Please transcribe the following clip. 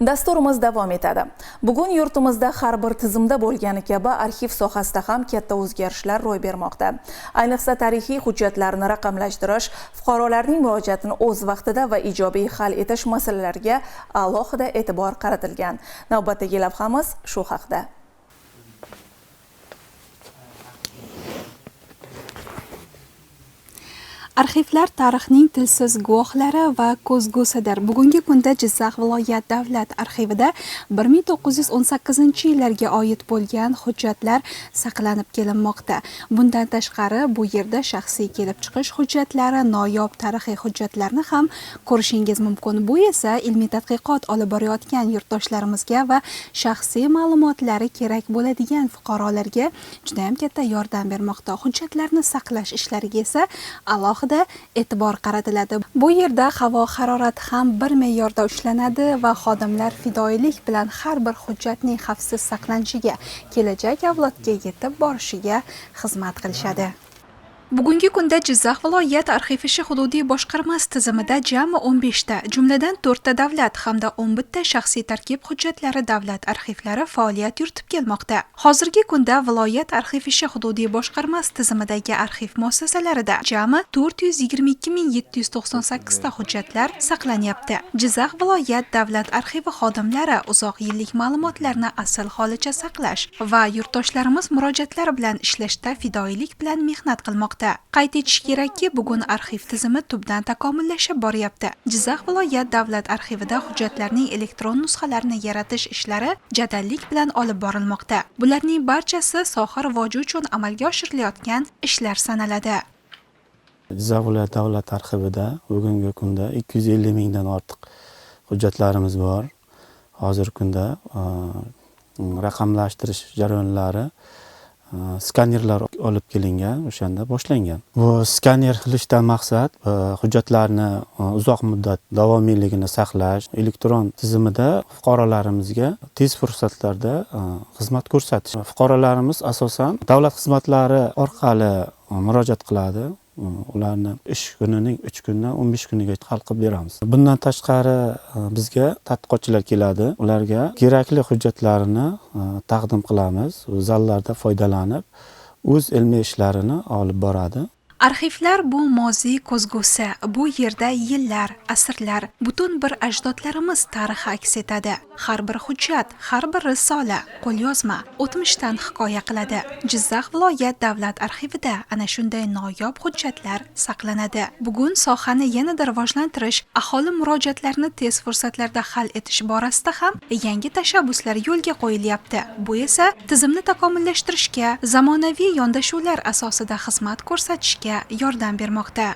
Dasturimiz davom etadi. Bugun yurtimizda har bir tizimda bo'lgani kabi arxiv sohasida ham katta o'zgarishlar ro'y bermoqda. Ayniqsa tarixiy hujjatlarni raqamlashtirish, fuqarolarning murojaatini o'z vaqtida va ijobiy hal etish masalalariga alohida e'tibor qaratilgan. Navbatdagi lavhamiz shu haqda. Arxivlar tarixning tilsiz guvohlari va ko'zgusidir. Bugungi kunda Jizzax viloyat davlat arxivida 1918-yillarga oid bo'lgan hujjatlar saqlanib kelinmoqda. Bundan tashqari bu yerda shaxsiy kelib chiqish hujjatlari, noyob tarixiy hujjatlarni ham ko'rishingiz mumkin. Bu esa ilmiy tadqiqot olib borayotgan yurtdoshlarimizga va shaxsiy ma'lumotlari kerak bo'ladigan fuqarolarga juda ham katta yordam bermoqda. Hujjatlarni saqlash ishlariga esa alohida e'tibor qaratiladi. Bu yerda havo harorati ham bir me'yorda ushlanadi va xodimlar fidoyilik bilan har bir hujjatning xavfsiz saqlanishiga, kelajak avlodga yetib borishiga xizmat qilishadi. Bugungi kunda Jizzax viloyat arxiv ishi hududiy boshqarmasi tizimida jami 15 ta, jumladan 4 ta davlat hamda 11 ta shaxsiy tarkib hujjatlari davlat arxivlari faoliyat yuritib kelmoqda. Hozirgi kunda viloyat arxiv ishi hududiy boshqarmasi tizimidagi arxiv muassasalarida jami 422.798 ta hujjatlar saqlanyapti. Jizzax viloyat davlat arxivi xodimlari uzoq yillik ma'lumotlarni asl holicha saqlash va yurtdoshlarimiz murojaatlari bilan ishlashda fidoyilik bilan mehnat qilmoqda. Qayd etish kerakki, bugun arxiv tizimi tubdan takomillashib boryapti. Jizzax viloyat davlat arxivida hujjatlarning elektron nusxalarini yaratish ishlari jadallik bilan olib borilmoqda. Bularning barchasi soha rivoji uchun amalga oshirilayotgan ishlar sanaladi. Jizzax viloyat davlat arxivida bugungi kunda 250 mingdan ortiq hujjatlarimiz bor. Hozirgi kunda raqamlashtirish jarayonlari skanerlar olib kelingan, o'shanda boshlangan. Bu skaner qilishdan maqsad hujjatlarni uzoq muddat davomiyligini saqlash, elektron tizimida fuqarolarimizga tez fursatlarda xizmat ko'rsatish. Fuqarolarimiz asosan davlat xizmatlari orqali murojaat qiladi. Ularni ish kunining 3 kundan 15 kuniga hal qilib beramiz. Bundan tashqari bizga tadqiqotchilar keladi. Ularga kerakli hujjatlarini taqdim qilamiz. Zallarda foydalanib o'z ilmiy ishlarini olib boradi. Arxivlar bu moziy ko'zgusi. Bu yerda yillar, asrlar, butun bir ajdodlarimiz tarixi aks etadi. Har bir hujjat, har bir risola, qo'lyozma o'tmishdan hikoya qiladi. Jizzax viloyat davlat arxivida ana shunday noyob hujjatlar saqlanadi. Bugun sohani yanada rivojlantirish, aholi murojaatlarini tez fursatlarda hal etish borasida ham yangi tashabbuslar yo'lga qo'yilyapti. Bu esa tizimni takomillashtirishga, zamonaviy yondashuvlar asosida xizmat ko'rsatishga yordam bermoqda.